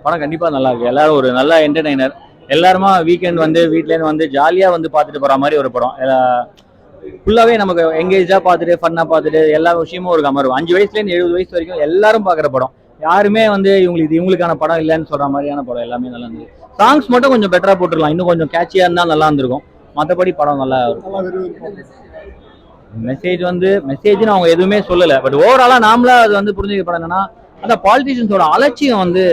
படம் கண்டிப்பா நல்லா இருக்கு. எல்லாரும் ஒரு நல்ல என்டர்டைனர். எல்லாருமா வீக்கெண்ட் வந்து வீட்லேருந்து வந்து ஜாலியா வந்து பார்த்துட்டு போற மாதிரி ஒரு படம். ஃபுல்லாவே நமக்கு எங்கேஜா பார்த்துட்டு ஃபன்னா பார்த்துட்டு எல்லா விஷயமும் ஒரு கமரும். 5 வயசுலேருந்து 70 வயசு வரைக்கும் எல்லாரும் பார்க்குற படம். யாருமே வந்து இவங்களுக்கான படம் இல்லைன்னு சொல்ற மாதிரியான படம். எல்லாமே நல்லா இருந்தது. சாங்ஸ் மட்டும் கொஞ்சம் பெட்டரா போட்டுருக்கலாம், இன்னும் கொஞ்சம் கேட்சியா இருந்தா நல்லா இருந்திருக்கும். மற்றபடி படம் நல்லா இருக்கும். மெசேஜ்னு அவங்க எதுவுமே சொல்லல. பட் ஓவராலா நாமளா அது வந்து புரிஞ்சுக்க படம் என்னன்னா, அந்த பாலிட்டிஷியன்ஸோட அலட்சியம் வந்து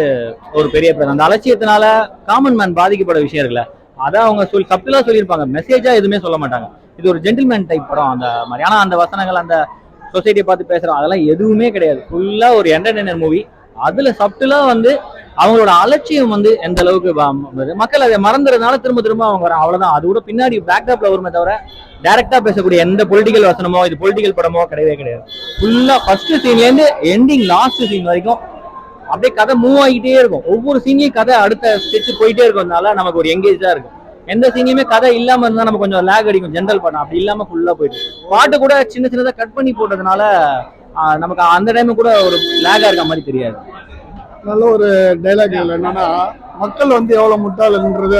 ஒரு பெரிய பிரச்சனை. அந்த அலட்சியத்தினால காமன் மேன் பாதிக்கப்பட விஷயம் இருக்குல்ல, அதான் அவங்க சப்டிலா சொல்லியிருப்பாங்க. மெசேஜா எதுவுமே சொல்ல மாட்டாங்க. இது ஒரு ஜென்டில்மேன் டைப் படம் அந்த மாதிரி. ஆனா அந்த வசனங்கள், அந்த சொசைட்டியை பார்த்து பேசுறோம், அதெல்லாம் எதுவுமே கிடையாது. ஃபுல்லா ஒரு என்டர்டைனர் மூவி. அதுல சப்டிலா வந்து அவங்களோட அலட்சியம் வந்து எந்த அளவுக்கு மக்கள் அதை மறந்துறதுனால திரும்ப திரும்ப அவங்க வர, அவ்வளவுதான். அது கூட பின்னாடி பேக்டாப்ல வருமே தவிர டைரக்டா பேசக்கூடிய எந்த பொலிட்டிக்கல் வசனமோ இது பொலிட்டிக்கல் படமோ கிடையவே கிடையாது. ஃபுல்லா ஃபர்ஸ்ட் சீன்ல இருந்து எண்டிங் லாஸ்ட் சீன் வரைக்கும் அப்படியே கதை மூவ் ஆகிட்டே இருக்கும். ஒவ்வொரு சீன்லயும் கதை அடுத்த ஸ்டெச் போயிட்டே இருக்கிறதுனால நமக்கு ஒரு எங்கேஜா இருக்கும். எந்த சீனையுமே கதை இல்லாம இருந்தா நம்ம கொஞ்சம் லேக் அடிக்கும் ஜென்ரல் படம். அப்படி இல்லாம ஃபுல்லா போயிட்டு பாட்டு கூட சின்ன சின்னதா கட் பண்ணி போட்டதுனால நமக்கு அந்த டைம் கூட ஒரு லேகா இருக்க மாதிரி தெரியாது. நல்ல ஒரு டைலாக் என்னன்னா, மக்கள் வந்து எவ்வளவு முட்டாள்ன்றது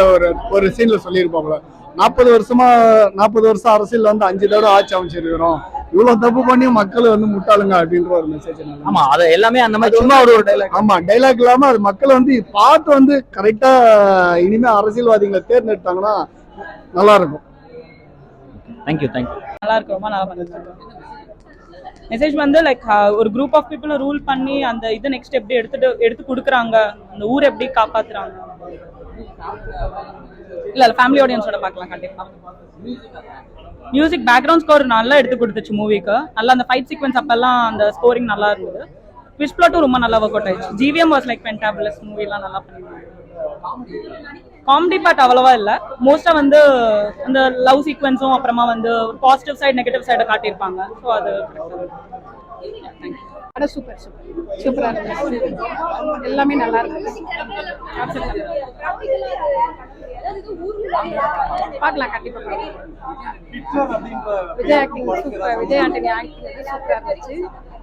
ஒரு சீன்ல சொல்லியிருப்பாங்களே. 40 வருஷம் அரசியல் வந்து 5 தடவை ஆட்சி அமைச்சிருக்கிறோம், இவ்வளவு தப்பு பண்ணி மக்கள் வந்து முட்டாளுங்க அப்படின்ற ஒரு மெசேஜ். ஆமா, அது எல்லாமே அந்த மாதிரி சும்மா ஒரு டைலாக். ஆமா, டைலாக் இல்லாம அது மக்கள் வந்து பார்த்து வந்து கரெக்டா இனிமே அரசியல்வாதிகளை தேர்ந்தெடுத்தாங்கன்னா நல்லா இருக்கும். தேங்க்யூ. நல்லா இருக்கும், ரொம்ப நல்லா பண்ணிருக்காங்க. மெசேஜ் வந்து லைக் ஒரு குரூப் ஆஃப் பீப்புளை ரூல் பண்ணி அந்த இது நெக்ஸ்ட் எப்படி எடுத்து கொடுக்குறாங்க, அந்த ஊர் எப்படி காப்பாத்துறாங்க. இல்ல ஃபேமிலி ஆடியன்ஸோட பார்க்கலாம் கண்டிப்பா. மியூசிக் பேக்ரவுண்ட் ஸ்கோர் நல்லா எடுத்து கொடுத்துச்சு மூவிக்கு. நல்லா அந்த ஃபைட் சீக்வன்ஸ் அப்பெல்லாம் அந்த ஸ்கோரிங் நல்லா இருந்தது. ட்விஸ்ட் பிளாட்டும் ரொம்ப நல்லா ஒர்க் அவுட் ஆயிடுச்சு. GVM was like ஃபென்டபிளஸ். மூவிலாம் நல்லா பண்ணிருக்காங்க. காமெடி பார்ட் அவ்வளவா இல்ல. மோஸ்டா வந்து அந்த லவ் சீக்வன்ஸும் அப்புறமா வந்து பாசிட்டிவ் சைடு நெகட்டிவ் சைடு காட்டியிருப்பாங்க. ஸோ அது சூப்பரா இருக்கு. எல்லாமே நல்லா இருக்கு. பார்க்கலாம் கண்டிப்பா. Vijay acting super. Vijay Antony acting சூப்பரா இருந்துச்சு.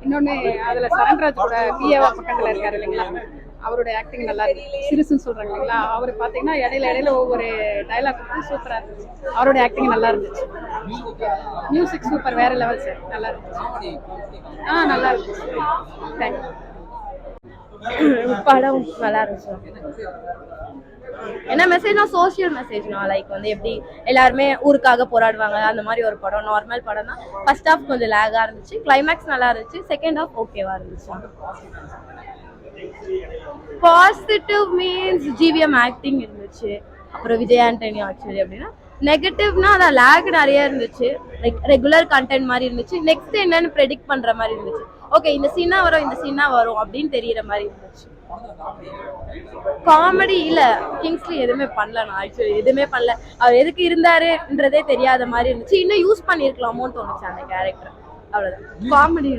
இன்னொன்னு அதுல சரண்ராஜ் கூட பிஏவா பக்கத்துல இருக்காரு இல்லைங்களா, அவருடைய ஆக்டிங் நல்லா இருக்கு. சிறுசுன்னு சொல்றாங்க இல்லைங்களா, அவர் பாத்தீங்கன்னா இடையில ஒவ்வொரு டைலாக் வந்து சூப்பரா இருந்துச்சு. அவருடைய ஆக்டிங் நல்லா இருந்துச்சு. மியூசிக் சூப்பர், வேற லெவல் சார். நல்லா இருந்துச்சு. நல்லா இருந்துச்சு. தேங்க்யூ. படம் நல்லா இருந்துச்சு. என்ன மெசேஜ்னா சோசியல் மெசேஜ்னா லைக் வந்து எப்படி எல்லாருமே ஊருக்காக போராடுவாங்க அந்த மாதிரி ஒரு படம். நார்மல் படம் தான். ஃபர்ஸ்ட் ஹாஃப் கொஞ்சம் லேகா இருந்துச்சு, கிளைமேக்ஸ் நல்லா இருந்துச்சு, செகண்ட் ஹாஃப் ஓகேவா இருந்துச்சு. பாசிட்டிவ் மீன்ஸ் ஜிவிஎம் ஆக்டிங் இருந்துச்சு, அப்புறம் விஜய் ஆண்டனி ஆக்சுவலி. அப்படின்னா நெகட்டிவ்னா அதான் லேக் நிறைய இருந்துச்சு. லைக் ரெகுலர் கண்டென்ட் மாதிரி இருந்துச்சு. நெக்ஸ்ட் என்னன்னு ப்ரெடிக்ட் பண்ற மாதிரி இருந்துச்சு. ஓகே இந்த சீனா வரும் அப்படின்னு தெரியற மாதிரி இருந்துச்சு. காமெடி இல்ல, கிங்ஸ்லி எதுவுமே பண்ணல. நான் ஆக்சுவலி எதுவுமே பண்ணல. அவர் எதுக்கு இருந்தாருன்றதே தெரியாத மாதிரி இருந்துச்சு. இன்னும் யூஸ் பண்ணிருக்கலாமோன்னு தோணுச்சு அந்த கேரக்டர். அவ்வளவுதான். காமெடி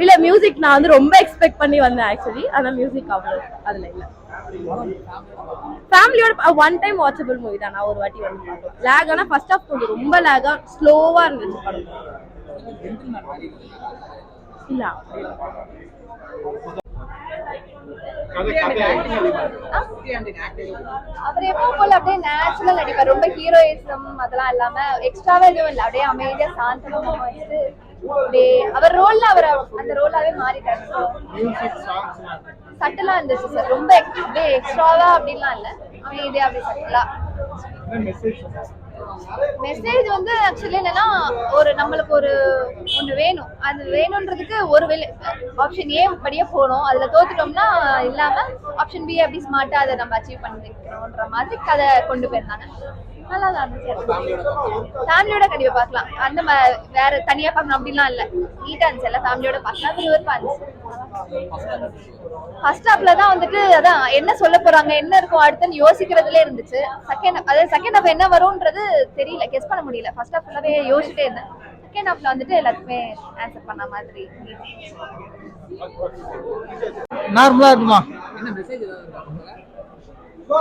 இல்ல. மியூசிக் நான் வந்து ரொம்ப எக்ஸ்பெக்ட் பண்ணி வந்தேன் ஆக்சுவலி. ஆனா மியூசிக் அவ்வளவு அதுல இல்ல. ஃபேமிலியோட ஒன் டைம் வாட்சபிள் மூவி தான். நான் ஒரு வாட்டி வந்து பார்க்கலாம். லேக் ஆனா ஃபர்ஸ்ட் ஹாஃப் கொஞ்சம் ரொம்ப லேகா ஸ்லோவா இருந்துச்சு படம். இல்ல அவர் எப்பவும் போல அப்படியே நேச்சுரல் நடிப்பார். ரொம்ப ஹீரோயிசம் அதெல்லாம் இல்லாம எக்ஸ்ட்ராவா எதுவும் இல்லை. அப்படியே அமைதியா சாந்தமா வச்சு அவர் ரோல்ல அவர் அந்த ரோலாவே மாறிட்டாரு. சட்டலா இருந்துச்சு சார். ரொம்ப அப்படியே எக்ஸ்ட்ராவா அப்படின்லாம் இல்ல, அமைதியா அப்படியே சட்டலா. மெசேஜ் வந்து ஆக்சுவலி என்னன்னா, ஒரு நம்மளுக்கு ஒரு ஒண்ணு வேணும். அது வேணும்ன்றதுக்கு ஒரு ஆப்ஷன் ஏ படியே போகணும். அதுல தோத்துட்டோம்னா இல்லாம ஆப்ஷன் பி அப்படி ஸ்மார்ட்டா அதை நம்ம அச்சீவ் பண்ணிக்கணும்ன்ற மாதிரி கதை கொண்டு போயிருந்தாங்க. நல்லா தான் இருந்துச்சு. ஃபேமிலியோட கண்டிப்பா பார்க்கலாம். அந்த வேற தனியா பார்க்கணும் அப்படின்லாம் இல்ல, நீட்டா இருந்துச்சு. எல்லாம் ஃபேமிலியோட பார்க்கலாம். விறுவிறுப்பா இருந்துச்சு. ஃபர்ஸ்ட் ஹாப்ல தான் வந்துட்டு அதான் என்ன சொல்ல போறாங்க, என்ன இருக்கும் அடுத்துன்னு யோசிக்கிறதுல இருந்துச்சு. செகண்ட் ஹாப் என்ன வரும்ன்றது தெரியல, கெஸ் பண்ண முடியல. ஃபர்ஸ்ட் ஹாப் ஃபுல்லாவே யோசிச்சுட்டே இருந்தேன். செகண்ட் ஹாப்ல வந்துட்டு எல்லாத்துக்குமே ஆன்சர் பண்ண மாதிரி. நார்மலா இருக்குமா?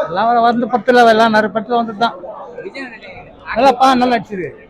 எல்லாம் வந்து 10 எல்லாம் நிறைய 10 வந்து தான் நல்லா நடிச்சிருக்கு.